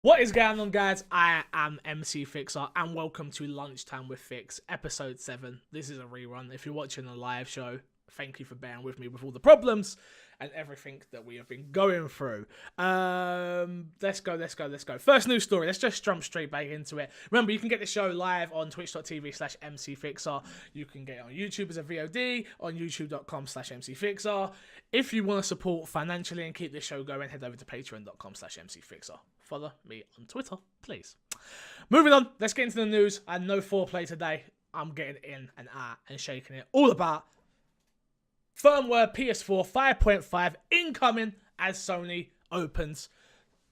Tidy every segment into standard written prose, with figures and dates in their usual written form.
What is going on, guys? I am MC Fixer, and welcome to Lunchtime with Fix, episode 7. This is a rerun. If you're watching the live show, thank you for bearing with me with all the problems and everything that we have been going through. Let's go. First news story. Let's just jump straight back into it. Remember, you can get the show live on twitch.tv/MCFixer. You can get it on YouTube as a VOD, on youtube.com/MCFixer. If you want to support financially and keep this show going, head over to patreon.com/MCFixer. Follow me on Twitter, please. Moving on, let's get into the news. I had no foreplay today. I'm getting in and out and shaking it. All about firmware PS4 5.5 incoming as Sony opens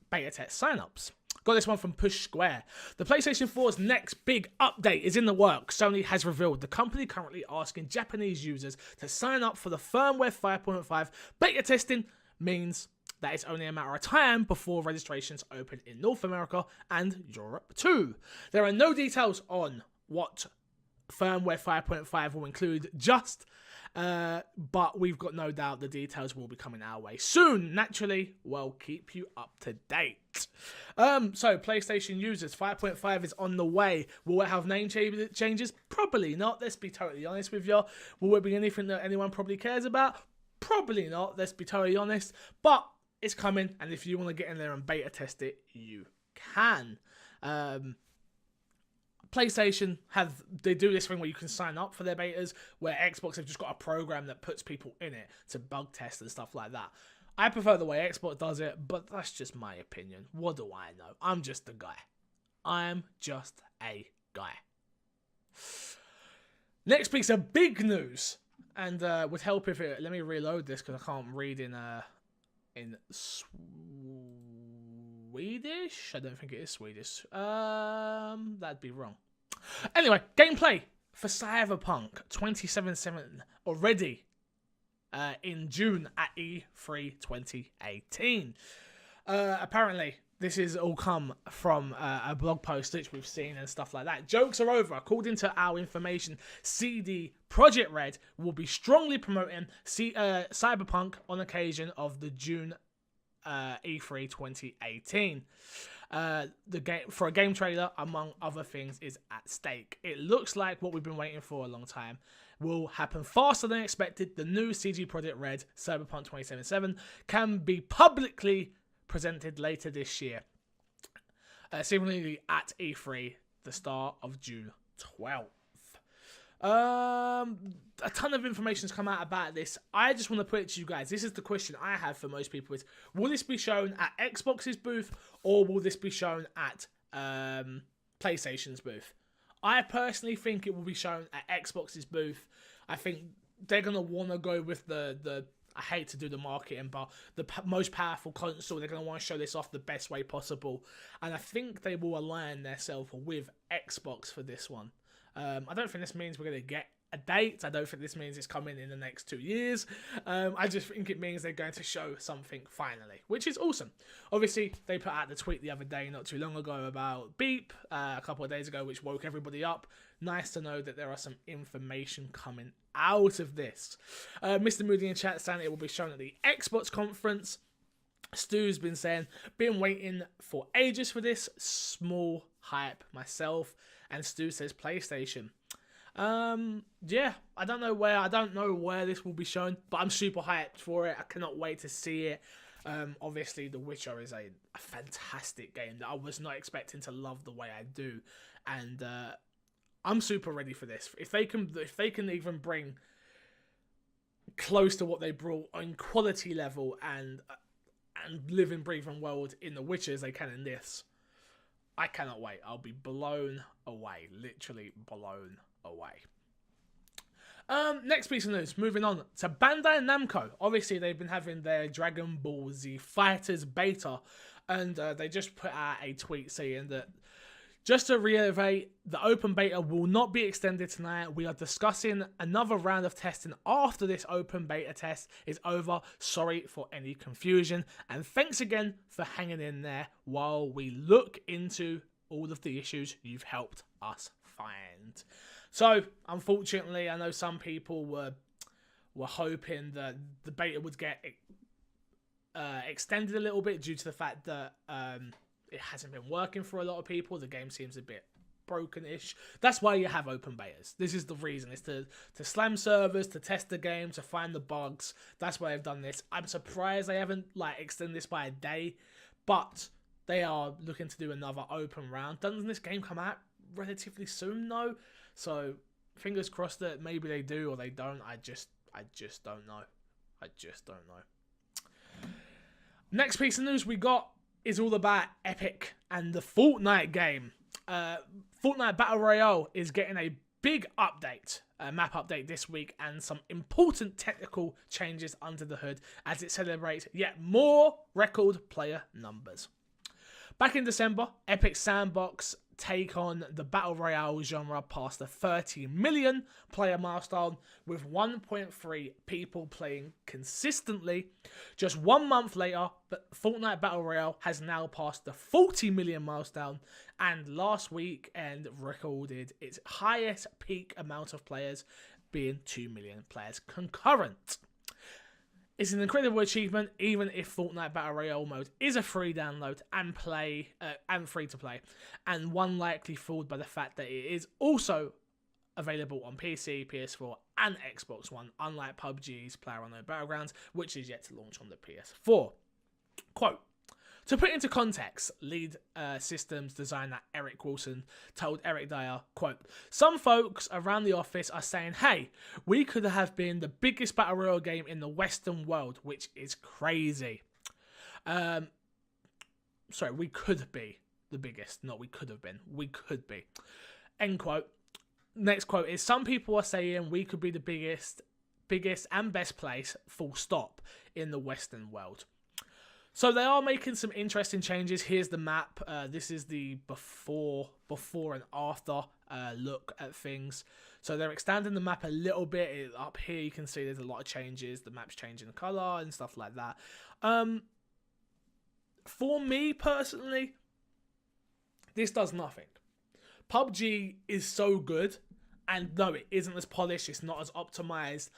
beta test signups. Got this one from Push Square. The PlayStation 4's next big update is in the works. Sony has revealed the company currently asking Japanese users to sign up for the firmware 5.5 beta testing means that it's only a matter of time before registrations open in North America and Europe too. There are no details on what firmware 5.5 will include but we've got no doubt the details will be coming our way soon. Naturally, we'll keep you up to date. So PlayStation users, 5.5 is on the way. Will it have name changes? Probably not. Let's be totally honest with you. Will it be anything that anyone probably cares about? Probably not. Let's be totally honest. But it's coming, and if you want to get in there and beta test it, you can. PlayStation they do this thing where you can sign up for their betas, where Xbox have just got a program that puts people in it to bug test and stuff like that. I prefer the way Xbox does it, but that's just my opinion. What do I know? I'm just a guy. Next piece of big news, and would help if it. Let me reload this because I can't read in Swedish. I don't think it is Swedish. That'd be wrong. Anyway, gameplay for Cyberpunk 2077 already in June at E3 2018. Apparently, this is all come from a blog post which we've seen and stuff like that. Jokes are over. According to our information, CD Projekt Red will be strongly promoting Cyberpunk on occasion of the June E3 2018. The game for a game trailer, among other things, is at stake. It looks like what we've been waiting for a long time will happen faster than expected. The new CD Projekt Red Cyberpunk 2077 can be publicly presented later this year, seemingly at E3, the start of June 12th. A ton of information has come out about this. I just want to put it to you guys. This is the question I have for most people: is will this be shown at Xbox's booth or will this be shown at PlayStation's booth? I personally think it will be shown at Xbox's booth. I think they're gonna want to go with the I hate to do the marketing, but the most powerful console. They're going to want to show this off the best way possible, and I think they will align themselves with Xbox for this one. I don't think this means we're going to get a date. I don't think this means it's coming in the next 2 years. I just think it means they're going to show something finally, which is awesome. Obviously, they put out the tweet the other day, not too long ago, about Beep, a couple of days ago, which woke everybody up. Nice to know that there are some information coming out of this. Mr. Moody in chat saying it will be shown at the Xbox conference. Stu's been saying, been waiting for ages for this. Small hype myself. And Stu says PlayStation. Yeah, I don't know where this will be shown, but I'm super hyped for it. I cannot wait to see it. Obviously, The Witcher is a fantastic game that I was not expecting to love the way I do, and I'm super ready for this. If they can even bring close to what they brought on quality level and living, breathing world in The Witcher as they can in this, I cannot wait. I'll be blown away. Literally blown away. Next piece of news. Moving on to Bandai Namco. Obviously, they've been having their Dragonball Z Fighterz beta. And they just put out a tweet saying that, just to reiterate, the open beta will not be extended tonight. We are discussing another round of testing after this open beta test is over. Sorry for any confusion. And thanks again for hanging in there while we look into all of the issues you've helped us find. So, unfortunately, I know some people were hoping that the beta would get extended a little bit due to the fact that it hasn't been working for a lot of people. The game seems a bit broken-ish. That's why you have open betas. This is the reason. It's to slam servers, to test the game, to find the bugs. That's why they've done this. I'm surprised they haven't like extended this by a day, but they are looking to do another open round. Doesn't this game come out relatively soon though? So fingers crossed that maybe they do or they don't. I just don't know. I just don't know. Next piece of news we got is all about Epic and the Fortnite game. Fortnite Battle Royale is getting a big update, a map update this week, and some important technical changes under the hood as it celebrates yet more record player numbers. Back in December, Epic's sandbox take on the Battle Royale genre past the 30 million player milestone, with 1.3 people playing consistently. Just 1 month later, Fortnite Battle Royale has now passed the 40 million milestone, and last weekend recorded its highest peak amount of players, being 2 million players concurrent. It's an incredible achievement, even if Fortnite Battle Royale mode is a free download and free to play, and one likely fooled by the fact that it is also available on PC, PS4, and Xbox One, unlike PUBG's PlayerUnknown's Battlegrounds, which is yet to launch on the PS4. Quote, to put into context, lead systems designer Eric Wilson told Eric Dyer, quote, some folks around the office are saying, hey, we could have been the biggest Battle Royale game in the Western world, which is crazy. Sorry, we could be the biggest, not we could have been. We could be. End quote. Next quote is, some people are saying we could be the biggest and best place, full stop, in the Western world. So they are making some interesting changes. Here's the map. This is the before and after look at things. So they're expanding the map a little bit. Up here you can see there's a lot of changes. The map's changing colour and stuff like that. For me personally, this does nothing. PUBG is so good, and no, it isn't as polished. It's not as optimised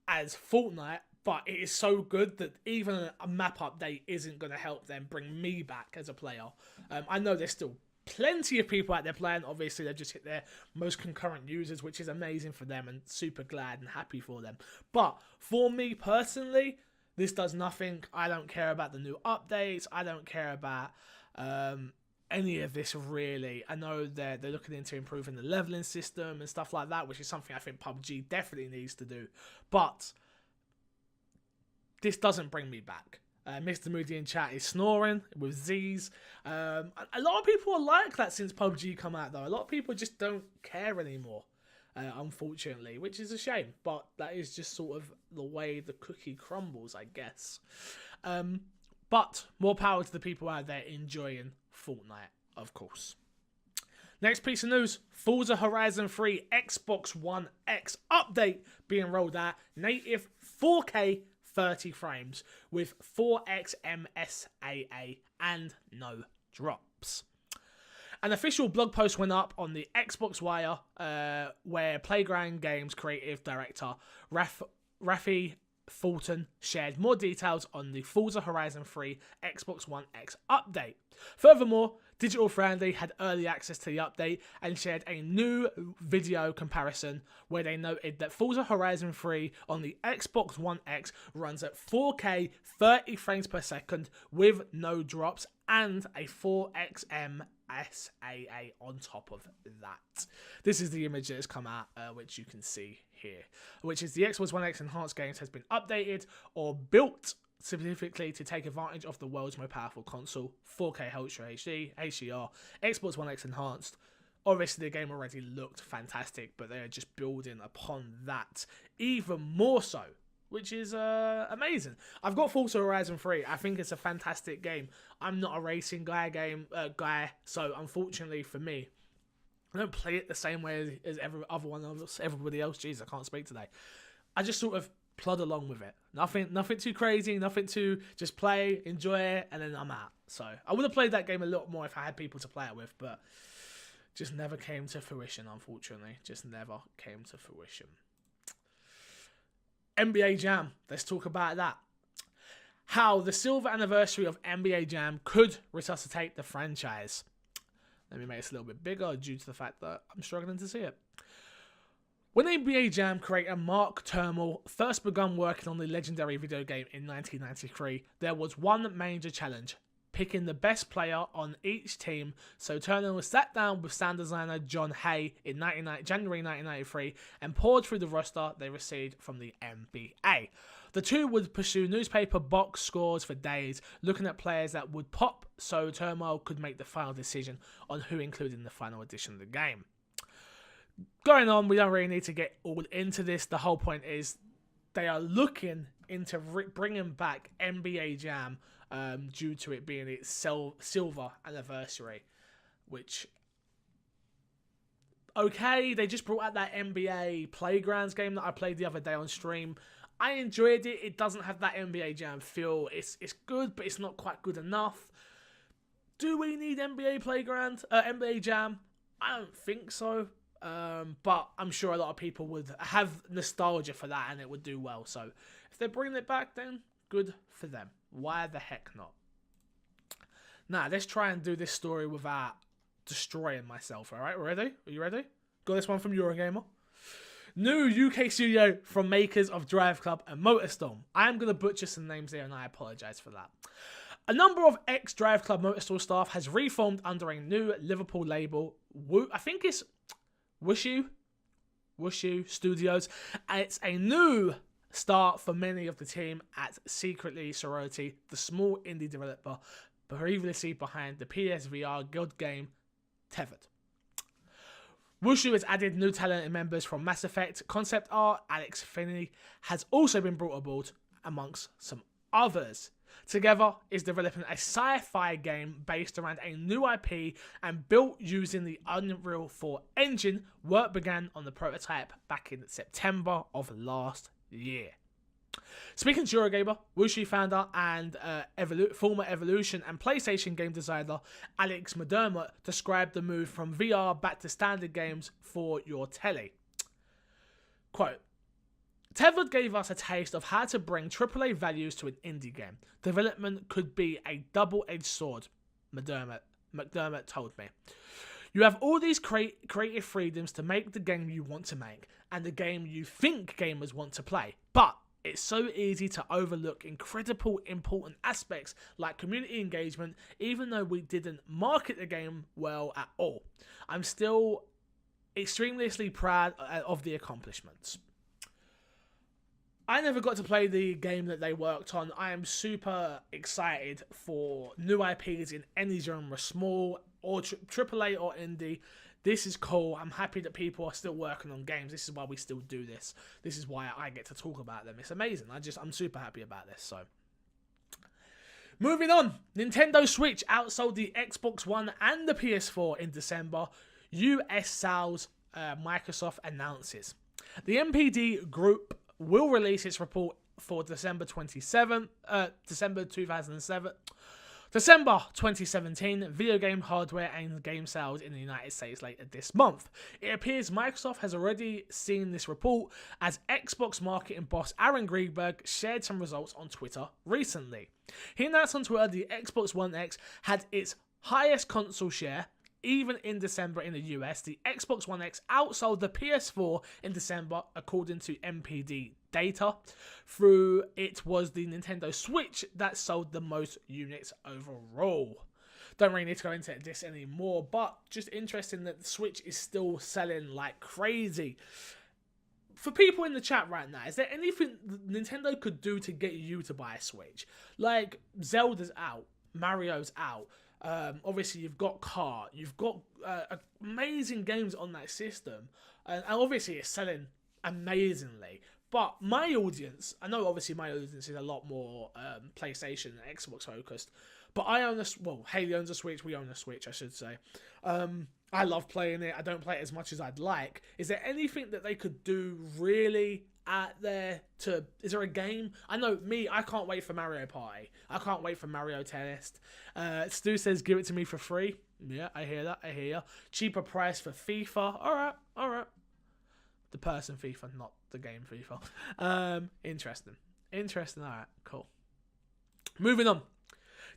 as Fortnite. But it is so good that even a map update isn't going to help them bring me back as a player. I know there's still plenty of people out there playing. Obviously, they've just hit their most concurrent users, which is amazing for them and super glad and happy for them. But for me personally, this does nothing. I don't care about the new updates. I don't care about any of this really. I know they're looking into improving the leveling system and stuff like that, which is something I think PUBG definitely needs to do. But this doesn't bring me back. Mr. Moody in chat is snoring with Z's. A lot of people are like that since PUBG come out, though. A lot of people just don't care anymore, unfortunately, which is a shame. But that is just sort of the way the cookie crumbles, I guess. But more power to the people out there enjoying Fortnite, of course. Next piece of news, Forza Horizon 3 Xbox One X update being rolled out. Native 4K 30 frames with 4x MSAA and no drops. An official blog post went up on the Xbox Wire where Playground Games creative director Rafi Fulton shared more details on the Forza Horizon 3 Xbox One X update. Furthermore, Digital Friendly had early access to the update and shared a new video comparison where they noted that Forza Horizon 3 on the Xbox One X runs at 4K 30 frames per second with no drops and a 4x MSAA on top of that. This is the image that has come out, which you can see here, which is the Xbox One X enhanced games has been updated or built specifically to take advantage of the world's most powerful console, 4K Ultra HD, HDR, Xbox One X enhanced. Obviously the game already looked fantastic, but they are just building upon that even more so, which is amazing. I've got Forza Horizon 3. I think it's a fantastic game. I'm not a racing guy, so unfortunately for me, I don't play it the same way as everybody else. Jeez, I can't speak today. I just sort of plod along with it. Nothing too crazy, nothing too, just play, enjoy it, and then I'm out. So I would have played that game a lot more if I had people to play it with, but just never came to fruition, unfortunately. Just never came to fruition. NBA Jam, let's talk about that. how the silver anniversary of NBA Jam could resuscitate the franchise. Let me make this a little bit bigger due to the fact that I'm struggling to see it. When NBA Jam creator Mark Turmel first began working on the legendary video game in 1993, there was one major challenge: picking the best player on each team. So Turmel sat down with sound designer John Hay in January 1993 and poured through the roster they received from the NBA. The two would pursue newspaper box scores for days, looking at players that would pop so Turmel could make the final decision on who included in the final edition of the game. Going on, we don't really need to get all into this. The whole point is they are looking into bringing back NBA Jam due to it being its silver anniversary, which, okay, they just brought out that NBA Playgrounds game that I played the other day on stream. I enjoyed it. It doesn't have that NBA Jam feel. It's good, but it's not quite good enough. Do we need NBA Jam? I don't think so. But I'm sure a lot of people would have nostalgia for that and it would do well. So if they're bringing it back, then good for them. Why the heck not? Now, let's try and do this story without destroying myself. All right, ready? Are you ready? Got this one from Eurogamer. New UK studio from makers of Drive Club and MotorStorm. I am going to butcher some names here and I apologise for that. A number of ex-Drive Club MotorStorm staff has reformed under a new Liverpool label. I think it's Wushu Studios. It's a new start for many of the team at Secretly Sorority, the small indie developer previously behind the PSVR guild game Tethered. Wushu has added new talent and members from Mass Effect. Concept art Alex Finney has also been brought aboard, amongst some others. Together is developing a sci-fi game based around a new IP and built using the Unreal 4 engine. Work began on the prototype back in September of last year. Speaking to Eurogamer, Wushu founder and former Evolution and PlayStation game designer Alex McDermott described the move from VR back to standard games for your telly. Quote, Tethered gave us a taste of how to bring AAA values to an indie game. Development could be a double-edged sword, McDermott told me. You have all these creative freedoms to make the game you want to make and the game you think gamers want to play, but it's so easy to overlook incredible important aspects like community engagement, even though we didn't market the game well at all. I'm still extremely proud of the accomplishments. I never got to play the game that they worked on. I am super excited for new IPs in any genre, small or AAA or indie. This is cool. I'm happy that people are still working on games. This is why we still do this. This is why I get to talk about them. It's amazing. I'm super happy about this. So, moving on. Nintendo Switch outsold the Xbox One and the PS4 in December. US sales, Microsoft announces. The MPD Group will release its report for December 2017 video game hardware and game sales in the United States later this month. It appears Microsoft has already seen this report as Xbox marketing boss Aaron Greenberg shared some results on Twitter recently. He announced on Twitter the Xbox One X had its highest console share. Even in December in the US, the Xbox One X outsold the PS4 in December, according to MPD data. Through it was the Nintendo Switch that sold the most units overall. Don't really need to go into this anymore, but just interesting that the Switch is still selling like crazy. For people in the chat right now, is there anything Nintendo could do to get you to buy a Switch? Like, Zelda's out, Mario's out. Obviously, you've got Kart, you've got amazing games on that system, and obviously it's selling amazingly. But my audience, I know obviously my audience is a lot more PlayStation and Xbox focused, but I own Haley owns a Switch, we own a Switch, I should say. I love playing it, I don't play it as much as I'd like. Is there anything that they could do really out there to... Is there a game? I know me, I can't wait for Mario Party. I can't wait for Mario Tennis. Stu says, give it to me for free. Yeah, I hear that, I hear ya. Cheaper price for FIFA. Alright. The person FIFA, not the game FIFA. Interesting, alright, cool. Moving on.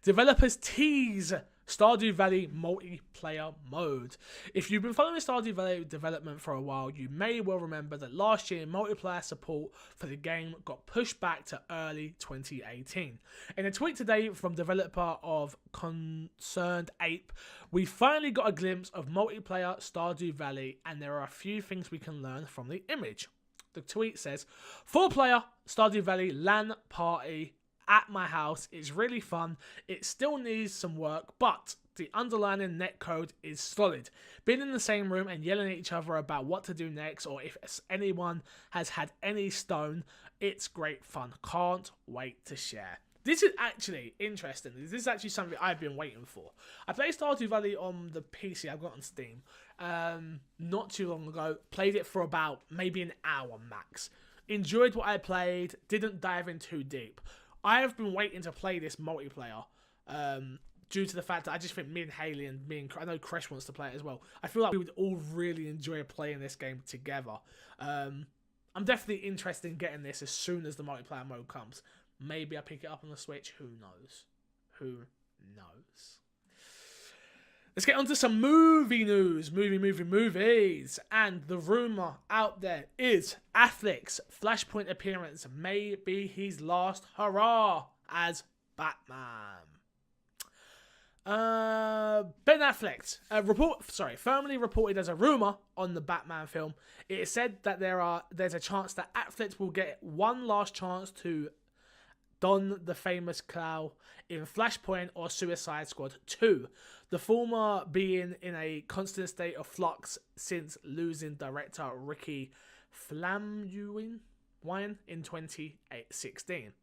Developers tease Stardew Valley multiplayer mode. If you've been following Stardew Valley development for a while, you may well remember that last year multiplayer support for the game got pushed back to early 2018. In a tweet today from developer of Concerned Ape, we finally got a glimpse of multiplayer Stardew Valley, and there are a few things we can learn from the image. The tweet says, 4-player Stardew Valley LAN party at my house is really fun. It still needs some work, but the underlying netcode is solid. Being in the same room and yelling at each other about what to do next, or if anyone has had any stone, it's great fun. Can't wait to share. This is actually interesting. This is actually something I've been waiting for. I played Stardew Valley on the PC I've got on Steam not too long ago. Played it for about maybe an hour max. Enjoyed what I played. Didn't dive in too deep. I have been waiting to play this multiplayer due to the fact that I just think me and Haley and I know Kresh wants to play it as well. I feel like we would all really enjoy playing this game together. I'm definitely interested in getting this as soon as the multiplayer mode comes. Maybe I pick it up on the Switch. Who knows? Who knows? Let's get on to some movie news. Movies. And the rumour out there is Affleck's Flashpoint appearance may be his last hurrah as Batman. Ben Affleck, firmly reported as a rumour on the Batman film. It is said that there's a chance that Affleck will get one last chance to don the famous cowl in Flashpoint or Suicide Squad 2, the former being in a constant state of flux since losing director Ricky Flammewin in 2016.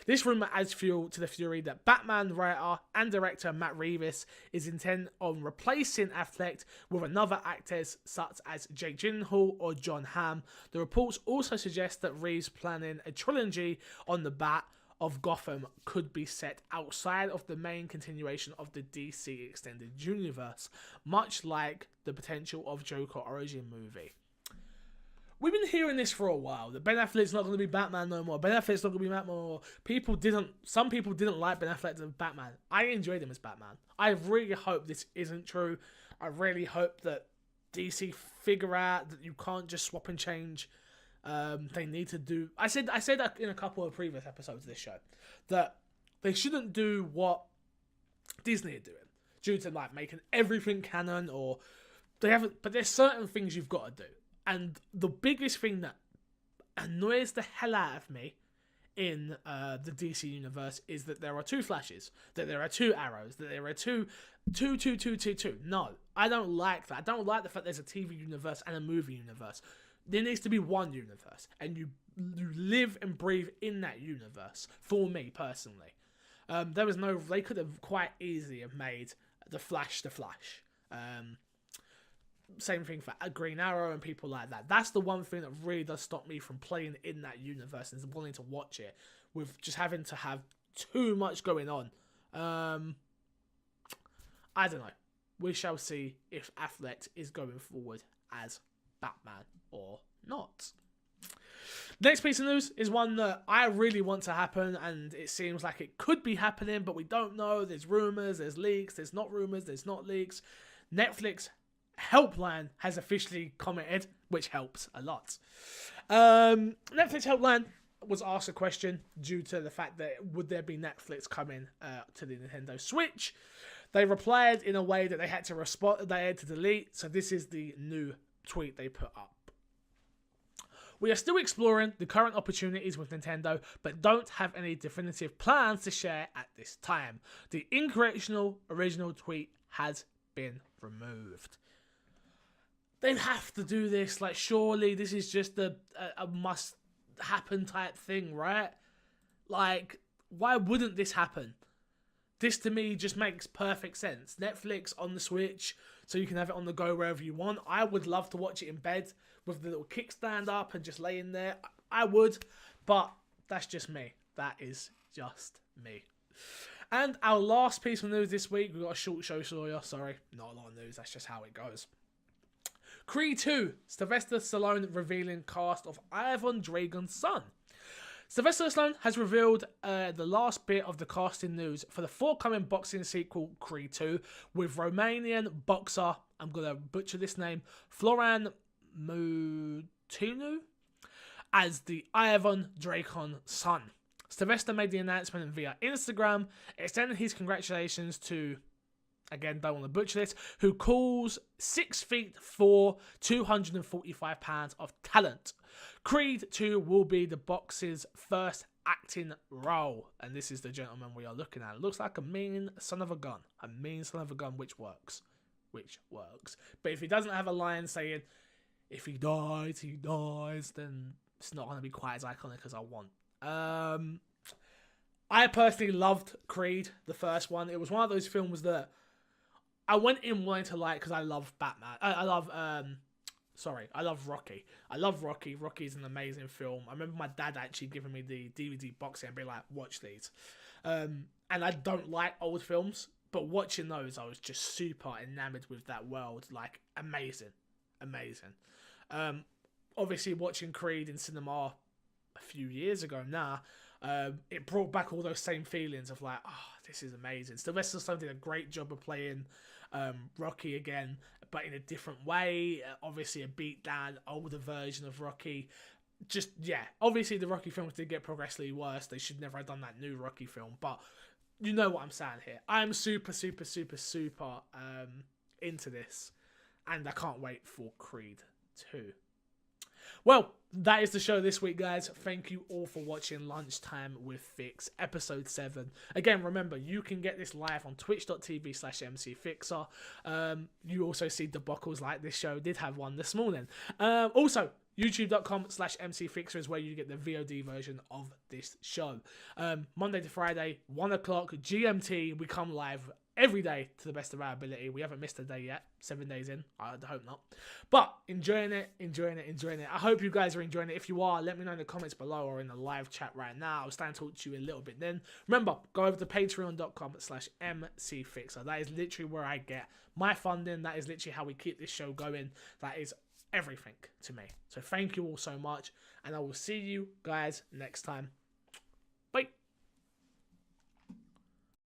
This rumour adds fuel to the theory that Batman writer and director Matt Reeves is intent on replacing Affleck with another actors such as Jake Gyllenhaal or John Hamm. The reports also suggest that Reeves planning a trilogy on the Bat of Gotham could be set outside of the main continuation of the DC Extended Universe, much like the potential of Joker origin movie. We've been hearing this for a while, that Ben Affleck's not going to be Batman no more. Ben Affleck's not going to be Batman no more. Some people didn't like Ben Affleck as Batman. I enjoyed him as Batman. I really hope this isn't true. I really hope that DC figure out that you can't just swap and change. They need to do... I said that in a couple of previous episodes of this show, that they shouldn't do what Disney are doing, due to like making everything canon, or they haven't... But there's certain things you've got to do. And the biggest thing that annoys the hell out of me in the DC universe is that there are 2 Flashes, that there are 2 Arrows, that there are two. No, I don't like that. I don't like the fact there's a TV universe and a movie universe. There needs to be one universe, and you live and breathe in that universe. For me personally, they could have quite easily have made the Flash. Same thing for Green Arrow and people like that. That's the one thing that really does stop me from playing in that universe and wanting to watch it, with just having to have too much going on. I don't know. We shall see if Affleck is going forward as Batman or not. Next piece of news is one that I really want to happen, and it seems like it could be happening, but we don't know. There's rumours, there's leaks, there's not rumours, there's not leaks. Netflix Helpline has officially commented, which helps a lot. Netflix Helpline was asked a question due to the fact that would there be Netflix coming to the Nintendo Switch. They replied in a way that they had to respond, they had to delete, so this is the new tweet they put up. We are still exploring the current opportunities with Nintendo, but don't have any definitive plans to share at this time. The incorrectional original tweet has been removed. They'd have to do this, like, surely this is just a must happen type thing, right? Like, why wouldn't this happen? This to me just makes perfect sense. Netflix on the Switch, so you can have it on the go wherever you want. I would love to watch it in bed with the little kickstand up and just laying there. I would, but that's just me. That is just me. And our last piece of news this week, we've got a short show for you. Sorry, not a lot of news. That's just how it goes. Creed 2, Sylvester Stallone revealing cast of Ivan Dragon's son. Sylvester Stallone has revealed the last bit of the casting news for the forthcoming boxing sequel, Creed 2, with Romanian boxer, I'm going to butcher this name, Florin Mutinu, as the Ivan Dracon's son. Sylvester made the announcement via Instagram, extending his congratulations to, again, don't want to butcher this, who calls 6'4", 245 pounds of talent. Creed 2 will be the boxer's first acting role, and this is the gentleman we are looking at. It looks like a mean son of a gun. A mean son of a gun, which works. But if he doesn't have a line saying, if he dies, he dies, then it's not going to be quite as iconic as I want. I personally loved Creed, the first one. It was one of those films that I went in wanting to like because I love Batman. I love Rocky. I love Rocky. Rocky is an amazing film. I remember my dad actually giving me the DVD box set and being like, watch these. And I don't like old films, but watching those, I was just super enamored with that world. Like, amazing. Obviously, watching Creed in cinema a few years ago now, it brought back all those same feelings of like, oh, this is amazing. Sylvester Stallone did a great job of playing Rocky again, but in a different way. Obviously, a beat down, older version of Rocky. Just, yeah, obviously the Rocky films did get progressively worse. They should never have done that new Rocky film, but you know what I'm saying here. I'm super into this, and I can't wait for Creed 2. Well, that is the show this week, guys. Thank you all for watching Lunchtime with Fix, episode 7. Again, remember, you can get this live on twitch.tv/mcfixer. You also see debacles like this show. Did have one this morning. Also, youtube.com/mcfixer is where you get the VOD version of this show. Monday to Friday, 1 o'clock GMT, we come live every day to the best of our ability. We haven't missed a day yet. 7 days in. I hope not. But enjoying it. I hope you guys are enjoying it. If you are, let me know in the comments below or in the live chat right now. I'll stand and talk to you a little bit then. Remember, go over to patreon.com/mcfixer. That is literally where I get my funding. That is literally how we keep this show going. That is everything to me. So thank you all so much, and I will see you guys next time.